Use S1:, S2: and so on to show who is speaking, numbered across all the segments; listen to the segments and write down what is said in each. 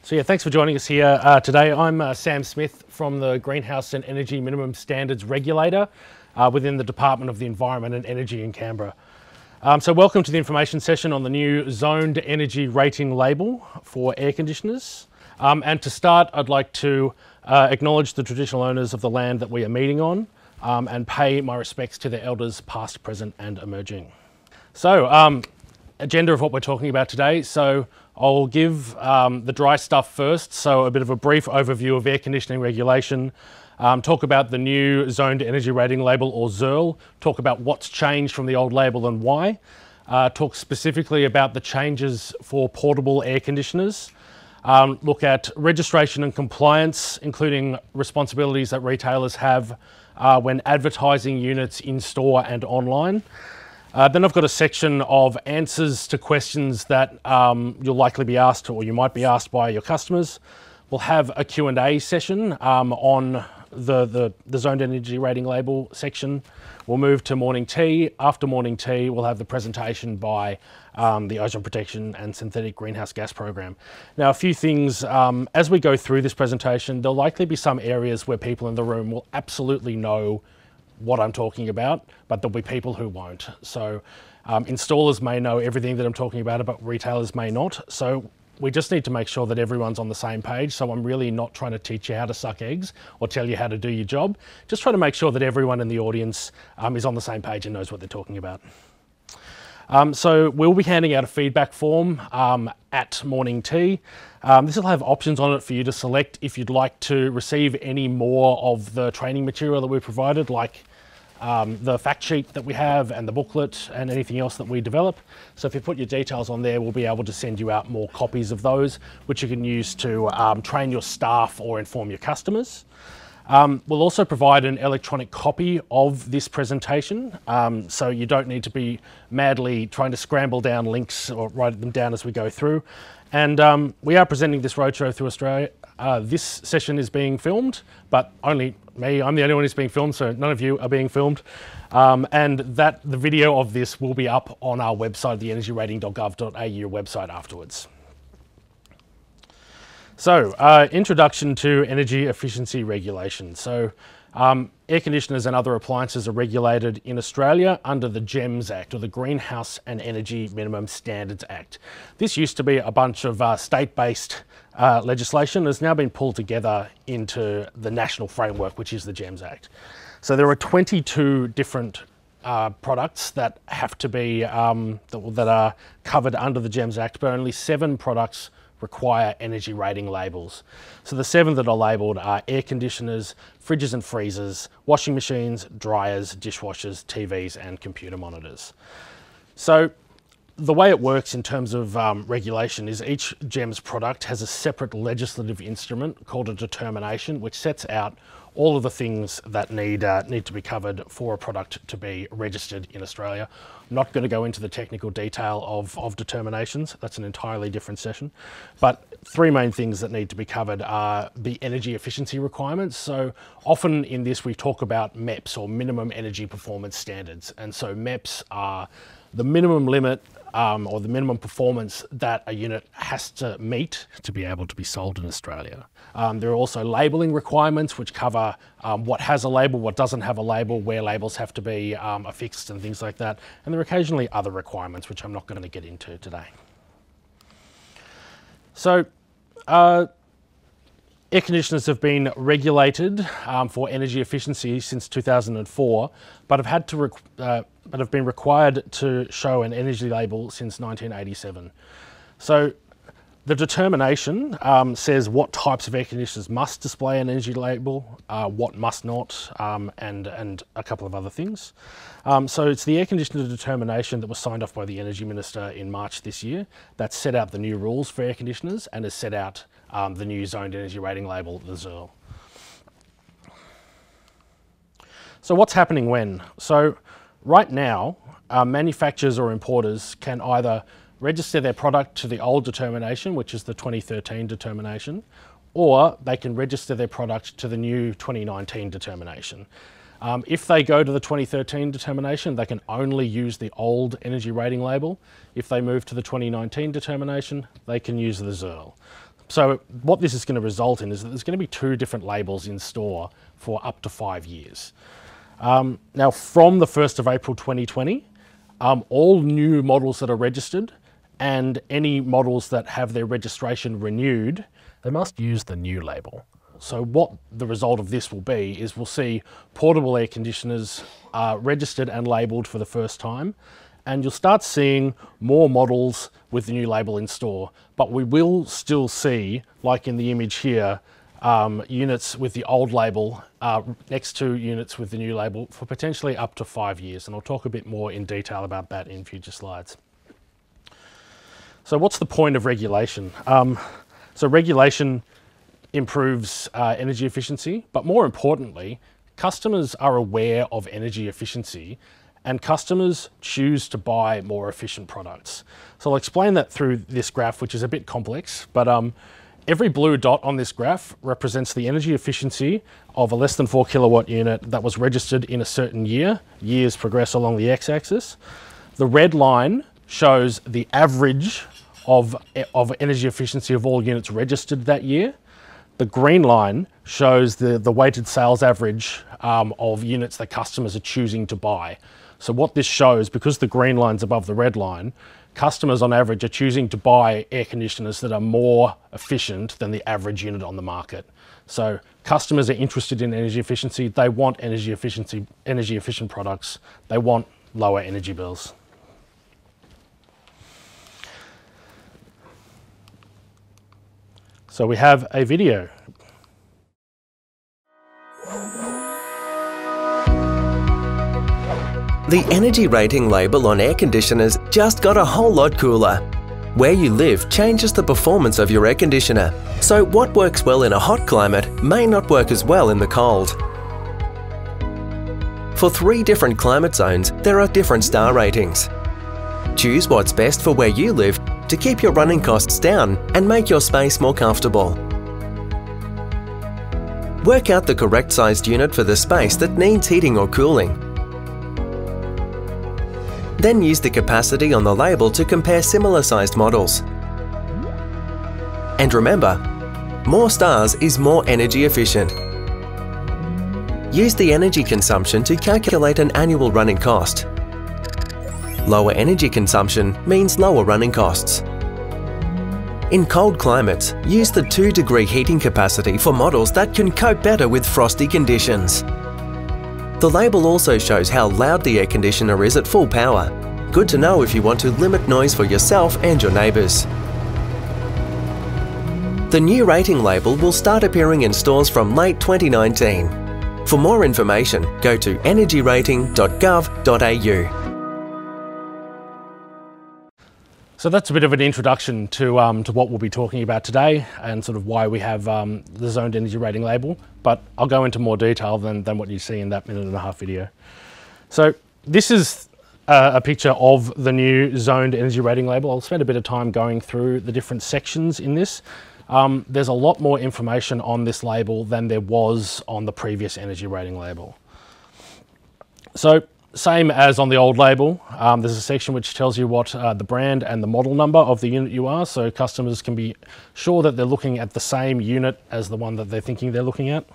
S1: So yeah, thanks for joining us here today. I'm Sam Smith from the Greenhouse and Energy Minimum Standards Regulator within the Department of the Environment and Energy in Canberra. So welcome to the information session on the new Zoned Energy Rating label for air conditioners. And to start, I'd like to acknowledge the traditional owners of the land that we are meeting on and pay my respects to their elders past, present and emerging. So agenda of what we're talking about today. So I'll give the dry stuff first, so a bit of a brief overview of air conditioning regulation, talk about the new Zoned Energy Rating label, or ZERL, talk about what's changed from the old label and why, talk specifically about the changes for portable air conditioners, look at registration and compliance, including responsibilities that retailers have when advertising units in store and online. Then I've got a section of answers to questions that you'll likely be asked, or you might be asked by your customers. We'll have a Q&A session on the Zoned Energy Rating label section. We'll move to morning tea. After morning tea, we'll have the presentation by the Ozone Protection and Synthetic Greenhouse Gas Program. Now, a few things, as we go through this presentation, there'll likely be some areas where people in the room will absolutely know what I'm talking about, but there'll be people who won't. So installers may know everything that I'm talking about, but retailers may not. So we just need to make sure that everyone's on the same page. So I'm really not trying to teach you how to suck eggs or tell you how to do your job. Just trying to make sure that everyone in the audience is on the same page and knows what they're talking about. So we'll be handing out a feedback form at morning tea. This will have options on it for you to select if you'd like to receive any more of the training material that we provided, like the fact sheet that we have and the booklet and anything else that we develop. So if you put your details on there, we'll be able to send you out more copies of those, which you can use to train your staff or inform your customers. We'll also provide an electronic copy of this presentation, so you don't need to be madly trying to scramble down links or write them down as we go through. And we are presenting this roadshow through Australia. This session is being filmed, but only me. I'm the only one who's being filmed, so none of you are being filmed. And the video of this will be up on our website, the energyrating.gov.au website afterwards. So, introduction to energy efficiency regulation. So, air conditioners and other appliances are regulated in Australia under the GEMS Act, or the Greenhouse and Energy Minimum Standards Act. This used to be a bunch of state-based legislation. Has now been pulled together into the national framework, which is the GEMS Act. So there are 22 different products that have to be, that are covered under the GEMS Act, but only 7 products require energy rating labels. So the 7 that are labelled are air conditioners, fridges and freezers, washing machines, dryers, dishwashers, TVs and computer monitors. So the way it works in terms of regulation is each GEMS product has a separate legislative instrument called a determination, which sets out all of the things that need to be covered for a product to be registered in Australia. I'm not going to go into the technical detail of determinations. That's an entirely different session. But 3 main things that need to be covered are the energy efficiency requirements. So often in this we talk about MEPS, or minimum energy performance standards. And so MEPS are the minimum limit or the minimum performance that a unit has to meet to be able to be sold in Australia. There are also labelling requirements which cover what has a label, what doesn't have a label, where labels have to be affixed and things like that. And there are occasionally other requirements which I'm not going to get into today. So air conditioners have been regulated for energy efficiency since 2004, but have been required to show an energy label since 1987. So the determination says what types of air conditioners must display an energy label, what must not, and a couple of other things. So it's the air conditioner determination that was signed off by the Energy Minister in March this year that set out the new rules for air conditioners and has set out the new Zoned Energy Rating label, the ZERL. So what's happening when? So right now, manufacturers or importers can either register their product to the old determination, which is the 2013 determination, or they can register their product to the new 2019 determination. If they go to the 2013 determination, they can only use the old energy rating label. If they move to the 2019 determination, they can use the ZERL. So what this is going to result in is that there's going to be 2 different labels in store for up to 5 years. Now, from the 1st of April 2020, all new models that are registered and any models that have their registration renewed, they must use the new label. So what the result of this will be is we'll see portable air conditioners registered and labelled for the first time, and you'll start seeing more models with the new label in store. But we will still see, like in the image here, units with the old label next to units with the new label for potentially up to 5 years. And I'll talk a bit more in detail about that in future slides. So what's the point of regulation? So regulation improves energy efficiency, but more importantly, customers are aware of energy efficiency and customers choose to buy more efficient products. So I'll explain that through this graph, which is a bit complex, but every blue dot on this graph represents the energy efficiency of a less than 4 kilowatt unit that was registered in a certain year. Years progress along the x-axis. The red line shows the average of energy efficiency of all units registered that year. The green line shows the weighted sales average of units that customers are choosing to buy. So what this shows, because the green line's above the red line, customers on average are choosing to buy air conditioners that are more efficient than the average unit on the market. So customers are interested in energy efficiency. They want energy efficient products. They want lower energy bills. So we have a video.
S2: The energy rating label on air conditioners just got a whole lot cooler. Where you live changes the performance of your air conditioner, so what works well in a hot climate may not work as well in the cold. For 3 different climate zones, there are different star ratings. Choose what's best for where you live to keep your running costs down and make your space more comfortable. Work out the correct sized unit for the space that needs heating or cooling. Then use the capacity on the label to compare similar sized models. And remember, more stars is more energy efficient. Use the energy consumption to calculate an annual running cost. Lower energy consumption means lower running costs. In cold climates, use the 2-degree heating capacity for models that can cope better with frosty conditions. The label also shows how loud the air conditioner is at full power. Good to know if you want to limit noise for yourself and your neighbours. The new rating label will start appearing in stores from late 2019. For more information, go to energyrating.gov.au.
S1: So that's a bit of an introduction to what we'll be talking about today and sort of why we have the zoned energy rating label, but I'll go into more detail than what you see in that 1.5-minute video. So this is a picture of the new zoned energy rating label. I'll spend a bit of time going through the different sections in this. There's a lot more information on this label than there was on the previous energy rating label. So same as on the old label, there's a section which tells you what the brand and the model number of the unit you are, so customers can be sure that they're looking at the same unit as the one that they're thinking they're looking at.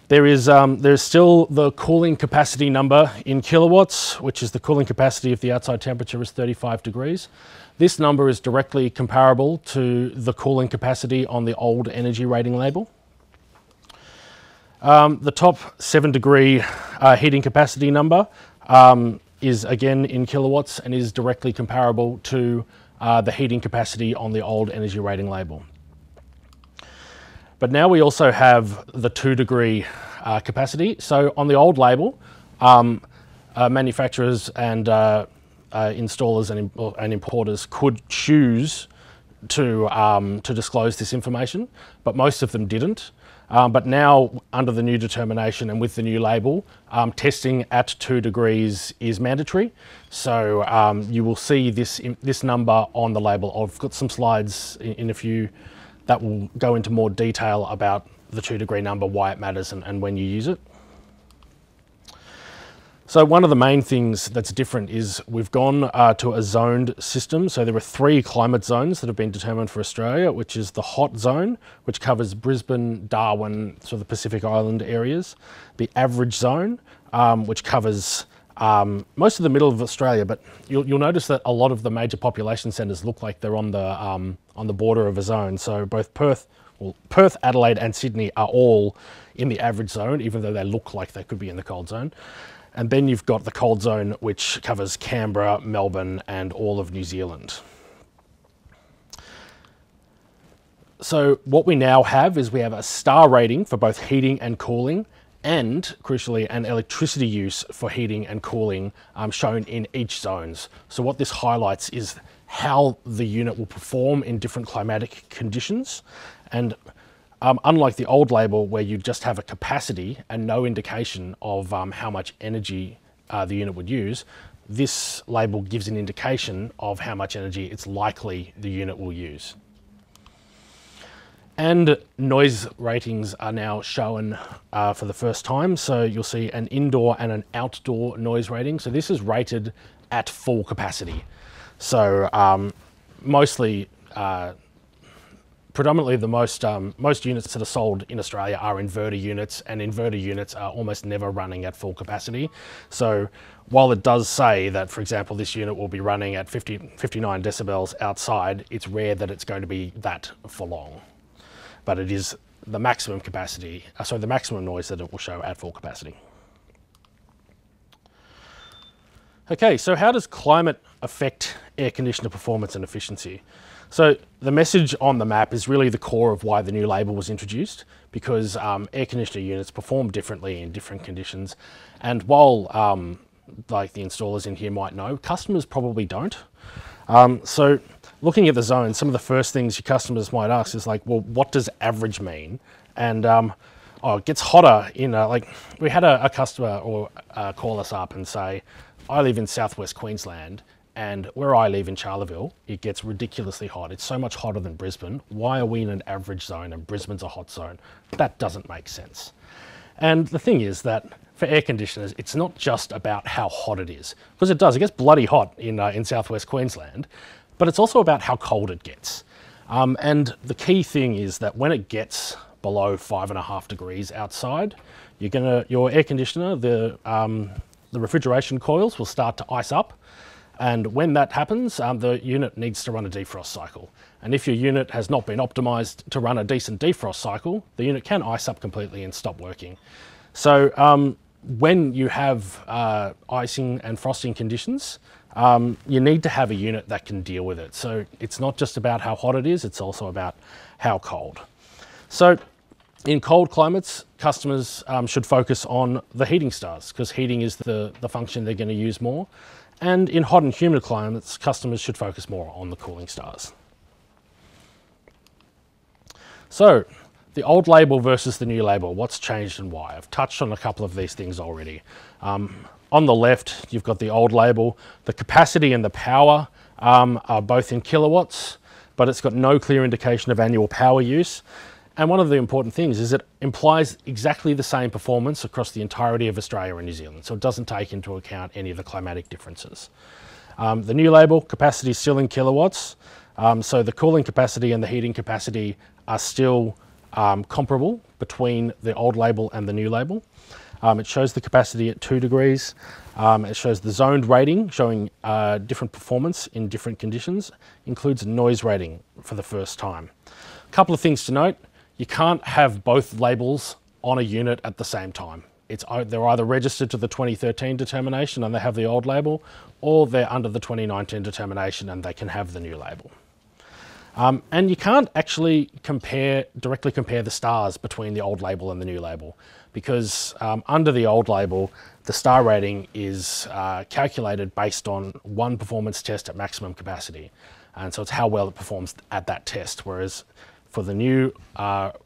S1: There's still the cooling capacity number in kilowatts, which is the cooling capacity if the outside temperature is 35 degrees. This number is directly comparable to the cooling capacity on the old energy rating label. The top 7-degree heating capacity number is again in kilowatts and is directly comparable to the heating capacity on the old energy rating label. But now we also have the 2-degree capacity. So on the old label, manufacturers and installers and importers could choose to disclose this information, but most of them didn't. But now, under the new determination and with the new label, testing at 2 degrees is mandatory. So you will see this number on the label. I've got some slides in a few that will go into more detail about the 2-degree number, why it matters and when you use it. So one of the main things that's different is we've gone to a zoned system. So there are 3 climate zones that have been determined for Australia, which is the hot zone, which covers Brisbane, Darwin, sort of the Pacific Island areas. The average zone, which covers most of the middle of Australia, but you'll notice that a lot of the major population centres look like they're on the border of a zone. So both Perth, Adelaide and Sydney are all in the average zone, even though they look like they could be in the cold zone. And then you've got the cold zone, which covers Canberra, Melbourne, and all of New Zealand. So what we now have is we have a star rating for both heating and cooling, and crucially, an electricity use for heating and cooling shown in each zones. So what this highlights is how the unit will perform in different climatic conditions. And unlike the old label where you just have a capacity and no indication of how much energy the unit would use, this label gives an indication of how much energy it's likely the unit will use. And noise ratings are now shown for the first time. So you'll see an indoor and an outdoor noise rating. So this is rated at full capacity. So predominantly the most units that are sold in Australia are inverter units, and inverter units are almost never running at full capacity. So while it does say that, for example, this unit will be running at 59 decibels outside, it's rare that it's going to be that for long. But it is the maximum capacity, the maximum noise that it will show at full capacity. Okay, so how does climate affect air conditioner performance and efficiency? So the message on the map is really the core of why the new label was introduced, because air conditioner units perform differently in different conditions. And while like the installers in here might know, customers probably don't. So looking at the zone, some of the first things your customers might ask is like, well, what does average mean? And it gets hotter in, like we had a customer call us up and say, I live in southwest Queensland, and where I live in Charleville, it gets ridiculously hot. It's so much hotter than Brisbane. Why are we in an average zone and Brisbane's a hot zone? That doesn't make sense. And the thing is that for air conditioners, it's not just about how hot it is, because it does. It gets bloody hot in southwest Queensland, but it's also about how cold it gets. And the key thing is that when it gets below 5.5 degrees outside, your air conditioner, the refrigeration coils will start to ice up. And when that happens, the unit needs to run a defrost cycle. And if your unit has not been optimized to run a decent defrost cycle, the unit can ice up completely and stop working. So when you have icing and frosting conditions, you need to have a unit that can deal with it. So it's not just about how hot it is, it's also about how cold. So in cold climates, customers should focus on the heating stars, because heating is the function they're going to use more. And in hot and humid climates, customers should focus more on the cooling stars. So the old label versus the new label, what's changed and why? I've touched on a couple of these things already. On the left, you've got the old label. The capacity and the power are both in kilowatts, but it's got no clear indication of annual power use. And one of the important things is it implies exactly the same performance across the entirety of Australia and New Zealand. So it doesn't take into account any of the climatic differences. The new label, capacity is still in kilowatts. So the cooling capacity and the heating capacity are still comparable between the old label and the new label. It shows the capacity at 2 degrees. It shows the zoned rating showing different performance in different conditions. Includes a noise rating for the first time. A couple of things to note. You can't have both labels on a unit at the same time. They're either registered to the 2013 determination and they have the old label, or they're under the 2019 determination and they can have the new label. And you can't actually directly compare the stars between the old label and the new label, because under the old label, the star rating is calculated based on one performance test at maximum capacity. And so it's how well it performs at that test, whereas for the new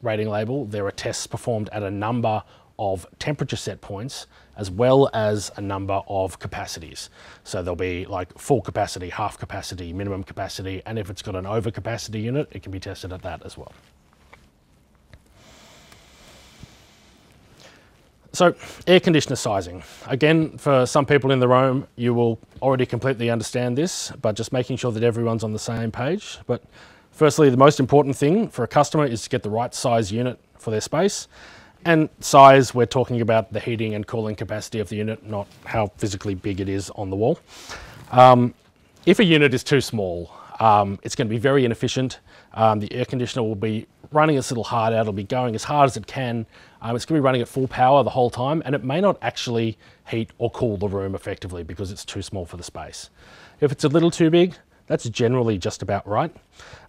S1: rating label, there are tests performed at a number of temperature set points as well as a number of capacities. So there'll be like full capacity, half capacity, minimum capacity, and if it's got an overcapacity unit, it can be tested at that as well. So air conditioner sizing. Again, for some people in the room, you will already completely understand this, but just making sure that everyone's on the same page. But firstly, the most important thing for a customer is to get the right size unit for their space. And size, we're talking about the heating and cooling capacity of the unit, not how physically big it is on the wall. If a unit is too small, it's going to be very inefficient. The air conditioner will be running its little heart out. It'll be going as hard as it can. It's going to be running at full power the whole time, and it may not actually heat or cool the room effectively because it's too small for the space. If it's a little too big, that's generally just about right,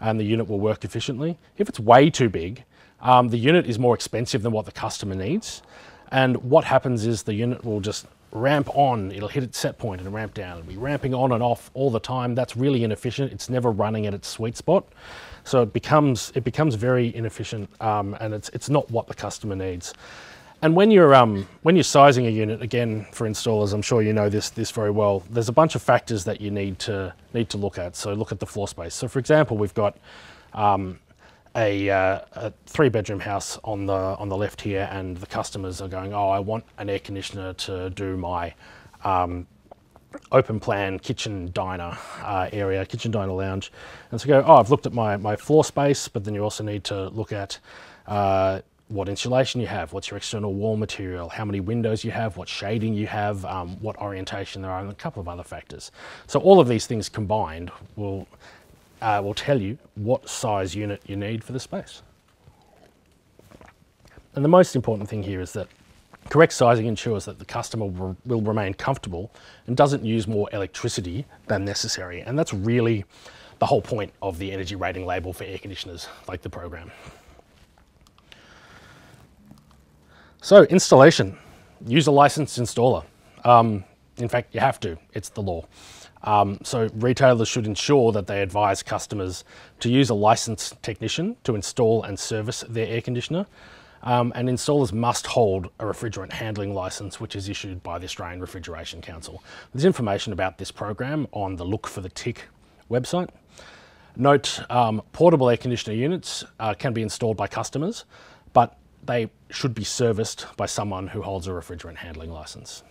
S1: and the unit will work efficiently. If it's way too big, the unit is more expensive than what the customer needs, and what happens is the unit will just ramp on, it'll hit its set point and ramp down. It'll be ramping on and off all the time. That's really inefficient. It's never running at its sweet spot. So it becomes very inefficient, and it's not what the customer needs. And when you're sizing a unit, again, for installers, I'm sure you know this very well, there's a bunch of factors that you need to look at. So look at the floor space. So for example, we've got a 3-bedroom house on the left here, and the customers are going, oh, I want an air conditioner to do my open plan kitchen diner area, kitchen diner lounge. And so go, oh, I've looked at my floor space, but then you also need to look at what insulation you have, what's your external wall material, how many windows you have, what shading you have, what orientation there are, and a couple of other factors. So all of these things combined will tell you what size unit you need for the space. And the most important thing here is that correct sizing ensures that the customer will remain comfortable and doesn't use more electricity than necessary. And that's really the whole point of the energy rating label for air conditioners like the program. So installation, use a licensed installer. In fact, you have to, it's the law. So retailers should ensure that they advise customers to use a licensed technician to install and service their air conditioner. And installers must hold a refrigerant handling license, which is issued by the Australian Refrigeration Council. There's information about this program on the Look for the Tick website. Note, portable air conditioner units can be installed by customers, but they should be serviced by someone who holds a refrigerant handling license.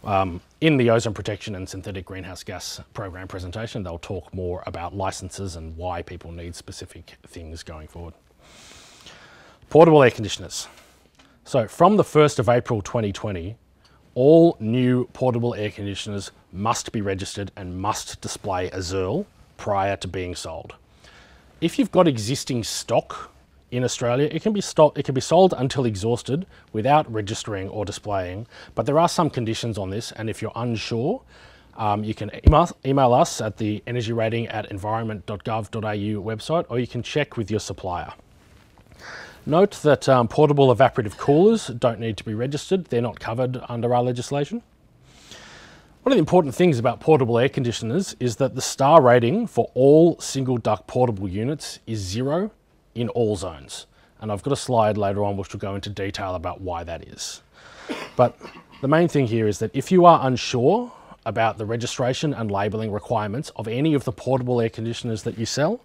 S1: In the ozone protection and synthetic greenhouse gas program presentation, they'll talk more about licenses and why people need specific things going forward. Portable air conditioners. So from the 1st of April 2020, all new portable air conditioners must be registered and must display a ZIRL prior to being sold. If you've got existing stock in Australia, it can be sold until exhausted without registering or displaying, but there are some conditions on this, and if you're unsure, you can email us at the energyrating@environment.gov.au website, or you can check with your supplier. Note that portable evaporative coolers don't need to be registered. They're not covered under our legislation. One of the important things about portable air conditioners is that the star rating for all single duct portable units is 0 in all zones. And I've got a slide later on which will go into detail about why that is. But the main thing here is that if you are unsure about the registration and labelling requirements of any of the portable air conditioners that you sell,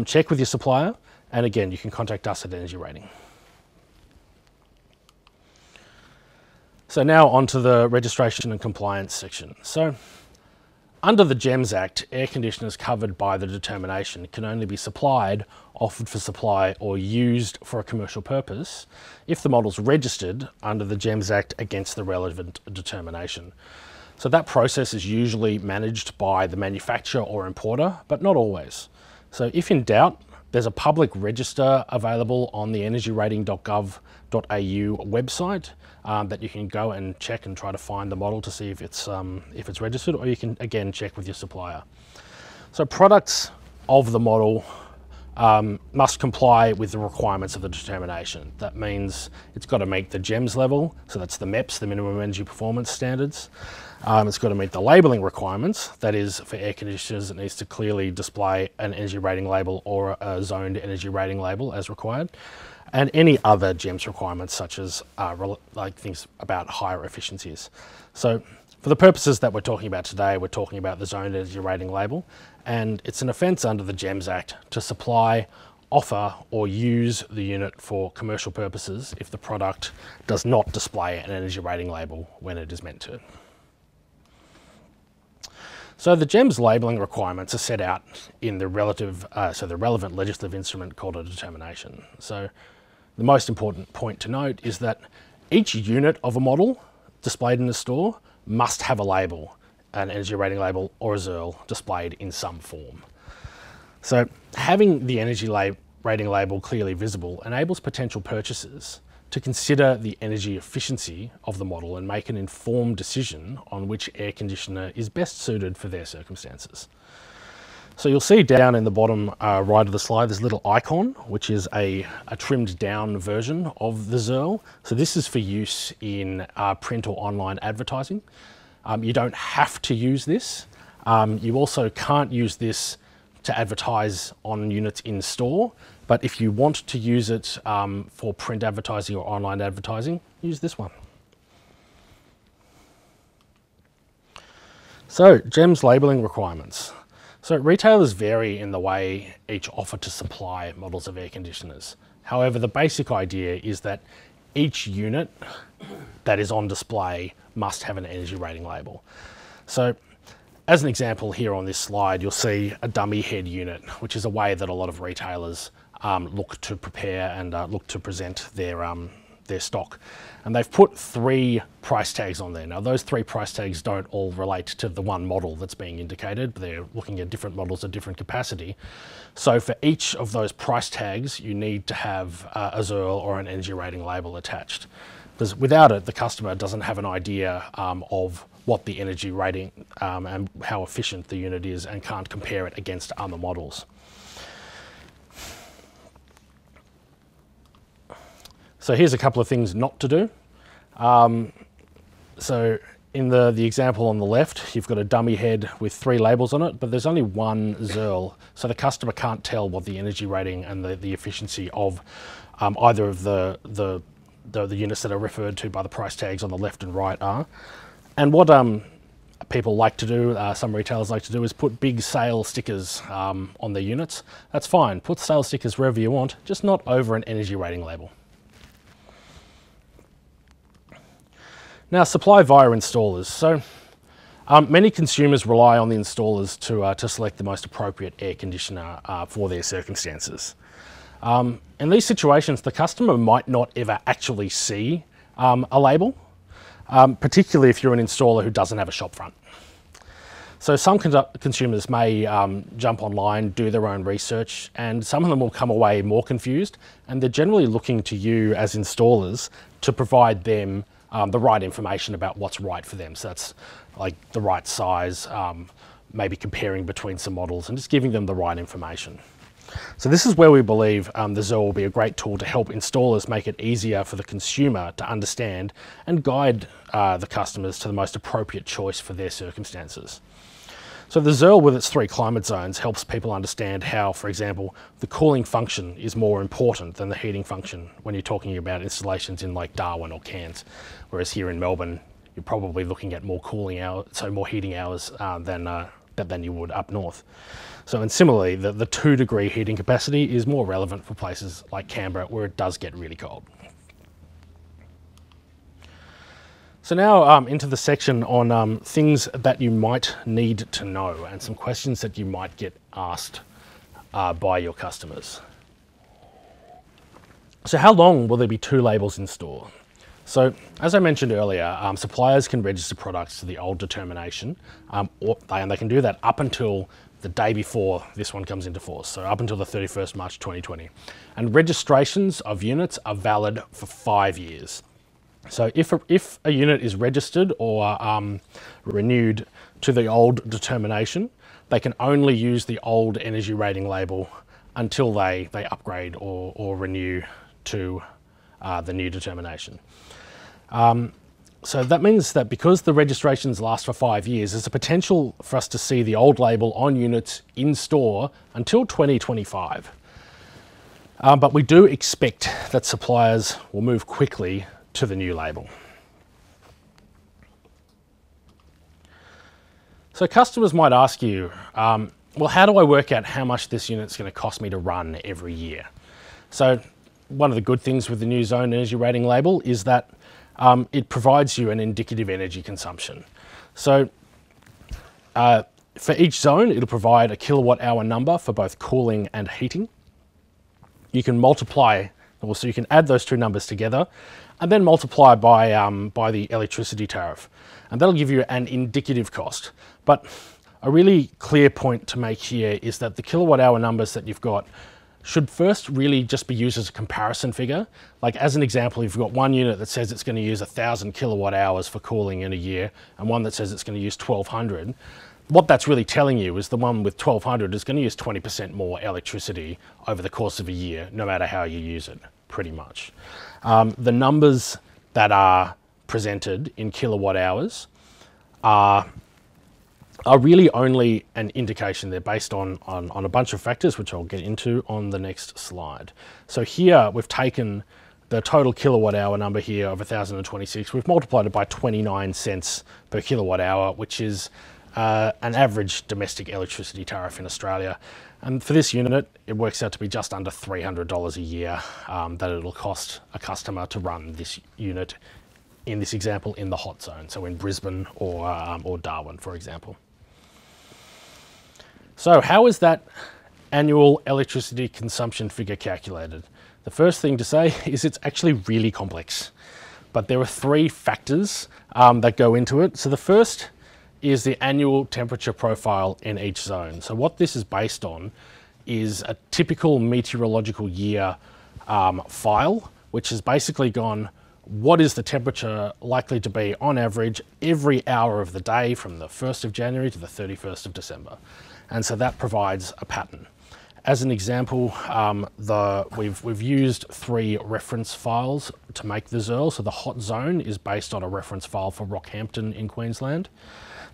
S1: check with your supplier. And again, you can contact us at Energy Rating. So now onto the registration and compliance section. So under the GEMS Act, air conditioners covered by the determination can only be supplied, offered for supply, or used for a commercial purpose if the model's registered under the GEMS Act against the relevant determination. So that process is usually managed by the manufacturer or importer, but not always. So if in doubt, there's a public register available on the energyrating.gov.au website that you can go and check and try to find the model to see if it's registered, or you can again check with your supplier. So products of the model must comply with the requirements of the determination. That means it's got to meet the GEMS level, so that's the MEPS, the minimum energy performance standards. It's got to meet the labelling requirements, that is for air conditioners it needs to clearly display an energy rating label or a zoned energy rating label as required, and any other GEMS requirements such as like things about higher efficiencies. So for the purposes that we're talking about today, we're talking about the zoned energy rating label, and it's an offence under the GEMS Act to supply offer or use the unit for commercial purposes if the product does not display an energy rating label when it is meant to. So the GEMS labelling requirements are set out in the relevant legislative instrument called a determination. So the most important point to note is that each unit of a model displayed in the store must have a label, an energy rating label or a ZERL displayed in some form. So having the energy rating label clearly visible enables potential purchasers to consider the energy efficiency of the model and make an informed decision on which air conditioner is best suited for their circumstances. So you'll see down in the bottom right of the slide, there's a little icon, which is a trimmed down version of the ZERL. So this is for use in print or online advertising. You don't have to use this. You also can't use this to advertise on units in store, but if you want to use it for print advertising or online advertising, use this one. So, GEMS labelling requirements. So retailers vary in the way each offer to supply models of air conditioners. However, the basic idea is that each unit that is on display must have an energy rating label. So as an example here on this slide, you'll see a dummy head unit, which is a way that a lot of retailers look to prepare and look to present their stock. And they've put 3 price tags on there. Now those 3 price tags don't all relate to the one model that's being indicated, but they're looking at different models of different capacity. So for each of those price tags, you need to have a ZERL or an energy rating label attached. Because without it, the customer doesn't have an idea of what the energy rating and how efficient the unit is and can't compare it against other models. So here's a couple of things not to do. So in the example on the left, you've got a dummy head with 3 labels on it, but there's only one ZERL. So the customer can't tell what the energy rating and the efficiency of either of the units that are referred to by the price tags on the left and right are. And what people like to do, some retailers like to do, is put big sale stickers on their units. That's fine, put sale stickers wherever you want, just not over an energy rating label. Now, supply via installers. So many consumers rely on the installers to select the most appropriate air conditioner for their circumstances. In these situations, the customer might not ever actually see a label, particularly if you're an installer who doesn't have a shop front. So some consumers may jump online, do their own research, and some of them will come away more confused, and they're generally looking to you as installers to provide them the right information about what's right for them. So that's like the right size, maybe comparing between some models and just giving them the right information. So this is where we believe the ZERL will be a great tool to help installers make it easier for the consumer to understand and guide the customers to the most appropriate choice for their circumstances. So the ZERL with its 3 climate zones helps people understand how, for example, the cooling function is more important than the heating function when you're talking about installations in like Darwin or Cairns, whereas here in Melbourne, you're probably looking at more cooling hours, so more heating hours than you would up north. So, and similarly, the 2-degree heating capacity is more relevant for places like Canberra where it does get really cold. So now into the section on things that you might need to know and some questions that you might get asked by your customers. So how long will there be 2 labels in store? So as I mentioned earlier, suppliers can register products to the old determination, and they can do that up until the day before this one comes into force, so up until the 31st March 2020. And registrations of units are valid for 5 years. So if a unit is registered or renewed to the old determination, they can only use the old energy rating label until they upgrade or renew to the new determination. So that means that because the registrations last for 5 years, there's a potential for us to see the old label on units in store until 2025. But we do expect that suppliers will move quickly to the new label. So customers might ask you, well, how do I work out how much this unit's going to cost me to run every year? So one of the good things with the new zone energy rating label is that it provides you an indicative energy consumption. So for each zone, it'll provide a kilowatt hour number for both cooling and heating. You can multiply, so you can add those two numbers together and then multiply by the electricity tariff. And that'll give you an indicative cost. But a really clear point to make here is that the kilowatt hour numbers that you've got should first really just be used as a comparison figure. Like as an example, if you've got one unit that says it's going to use 1,000 kilowatt hours for cooling in a year and one that says it's going to use 1,200, what that's really telling you is the one with 1,200 is going to use 20% more electricity over the course of a year, no matter how you use it, pretty much. The numbers that are presented in kilowatt hours are really only an indication. They're based on a bunch of factors, which I'll get into on the next slide. So here we've taken the total kilowatt hour number here of 1,026. We've multiplied it by 29 cents per kilowatt hour, which is an average domestic electricity tariff in Australia. And for this unit, it works out to be just under $300 a year that it'll cost a customer to run this unit, in this example, in the hot zone. So in Brisbane or Darwin, for example. So how is that annual electricity consumption figure calculated? The first thing to say is it's actually really complex, but there are three factors that go into it. So the first is the annual temperature profile in each zone. So what this is based on is a typical meteorological year file, which has basically gone, what is the temperature likely to be on average every hour of the day from the 1st of January to the 31st of December. And so that provides a pattern. As an example, we've used 3 reference files to make the ZERL. So the hot zone is based on a reference file for Rockhampton in Queensland.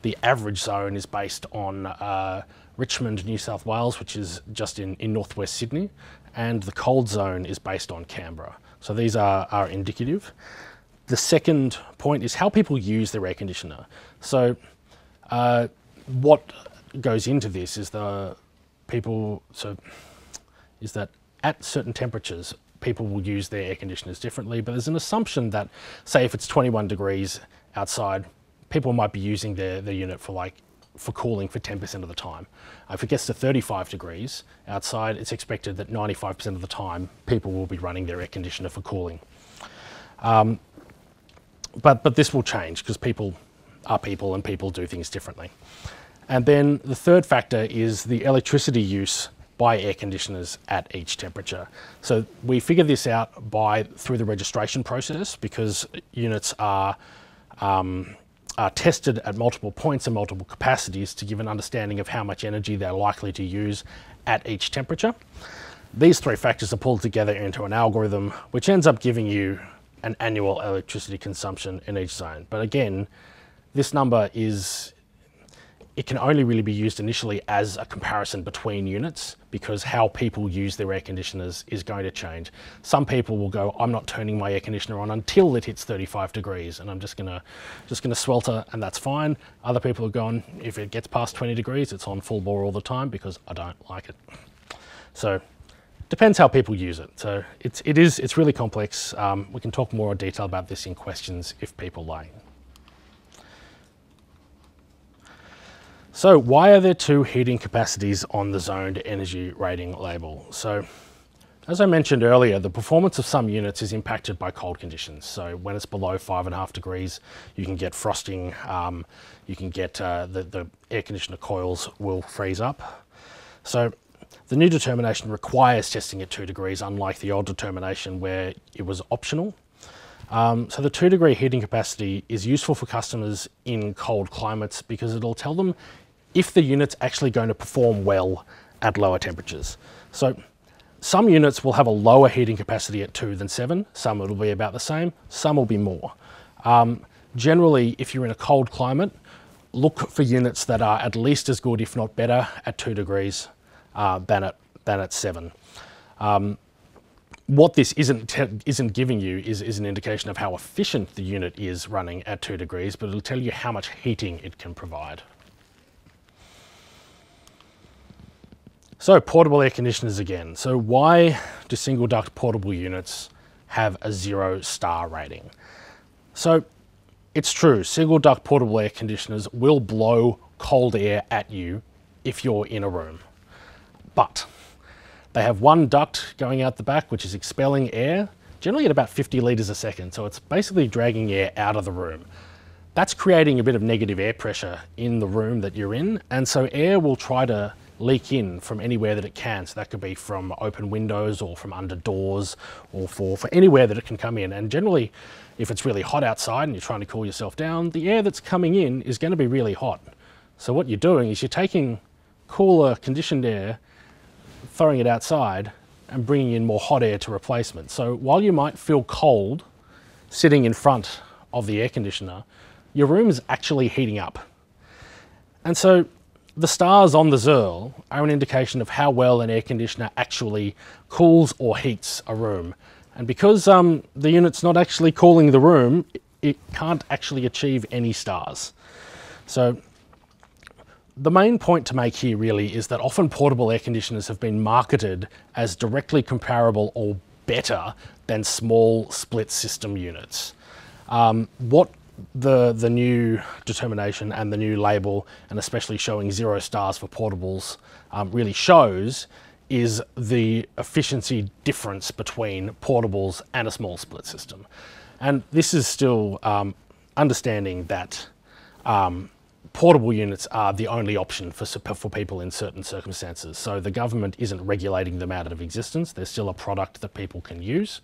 S1: The average zone is based on Richmond, New South Wales, which is just in northwest Sydney. And the cold zone is based on Canberra. So these are indicative. The second point is how people use their air conditioner. So what goes into this is that at certain temperatures, people will use their air conditioners differently, but there's an assumption that, say if it's 21 degrees outside, people might be using their unit for cooling for 10% of the time. If it gets to 35 degrees outside, it's expected that 95% of the time people will be running their air conditioner for cooling. But this will change because people are people and people do things differently. And then the third factor is the electricity use by air conditioners at each temperature. So we figure this out through the registration process, because units are tested at multiple points and multiple capacities to give an understanding of how much energy they're likely to use at each temperature. These 3 factors are pulled together into an algorithm, which ends up giving you an annual electricity consumption in each zone. But again, this number it can only really be used initially as a comparison between units, because how people use their air conditioners is going to change. Some people will go, I'm not turning my air conditioner on until it hits 35 degrees and I'm just gonna swelter, and that's fine. Other people are going, if it gets past 20 degrees, it's on full bore all the time because I don't like it. So depends how people use it. So it's really complex. We can talk more in detail about this in questions if people like. So why are there 2 heating capacities on the zoned energy rating label? So as I mentioned earlier, the performance of some units is impacted by cold conditions. So when it's below 5.5 degrees, you can get frosting, you can get the air conditioner coils will freeze up. So the new determination requires testing at 2 degrees, unlike the old determination where it was optional. So the 2 degree heating capacity is useful for customers in cold climates because it'll tell them if the unit's actually going to perform well at lower temperatures. So some units will have a lower heating capacity at 2 than 7, some it'll be about the same, some will be more. Generally, if you're in a cold climate, look for units that are at least as good, if not better, at 2 degrees than at 7. What this isn't giving you is an indication of how efficient the unit is running at 2 degrees, but it'll tell you how much heating it can provide. So portable air conditioners again. So why do single duct portable units have a 0-star rating? So it's true, single duct portable air conditioners will blow cold air at you if you're in a room. But they have one duct going out the back, which is expelling air, generally at about 50 litres a second. So it's basically dragging air out of the room. That's creating a bit of negative air pressure in the room that you're in. And so air will try to leak in from anywhere that it can. So that could be from open windows or from under doors or for anywhere that it can come in. And generally, if it's really hot outside and you're trying to cool yourself down, the air that's coming in is going to be really hot. So what you're doing is you're taking cooler conditioned air, throwing it outside and bringing in more hot air to replacement. So while you might feel cold sitting in front of the air conditioner, your room is actually heating up. And so the stars on the Zerl are an indication of how well an air conditioner actually cools or heats a room. And because the unit's not actually cooling the room, it can't actually achieve any stars. So the main point to make here really is that often portable air conditioners have been marketed as directly comparable or better than small split system units. What the new determination and the new label, and especially showing 0 stars for portables, really shows is the efficiency difference between portables and a small split system. And this is still understanding that portable units are the only option for people in certain circumstances. So the government isn't regulating them out of existence. They're still a product that people can use.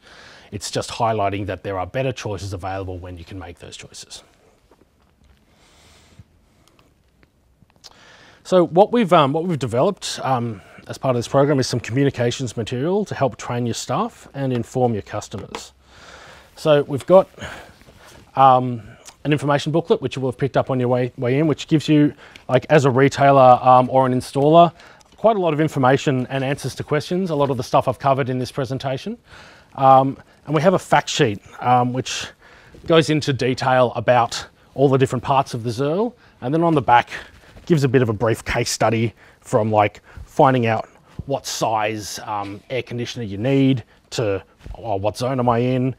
S1: It's just highlighting that there are better choices available when you can make those choices. So what we've developed as part of this program is some communications material to help train your staff and inform your customers. So we've got an information booklet which you will have picked up on your way in, which gives you, like as a retailer or an installer, quite a lot of information and answers to questions. A lot of the stuff I've covered in this presentation. And we have a fact sheet which goes into detail about all the different parts of the Zerl, and then on the back gives a bit of a brief case study from like finding out what size air conditioner you need to what zone am I in,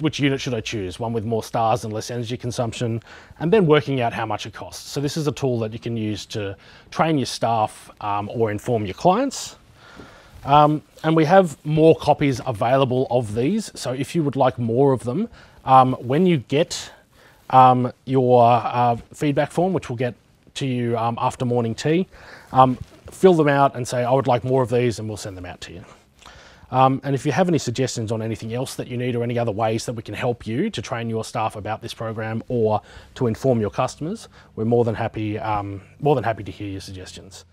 S1: which unit should I choose, one with more stars and less energy consumption, and then working out how much it costs. So this is a tool that you can use to train your staff or inform your clients. And we have more copies available of these. So if you would like more of them, when you get your feedback form, which we'll get to you after morning tea, fill them out and say, I would like more of these, and we'll send them out to you. And if you have any suggestions on anything else that you need or any other ways that we can help you to train your staff about this program or to inform your customers, we're more than happy to hear your suggestions.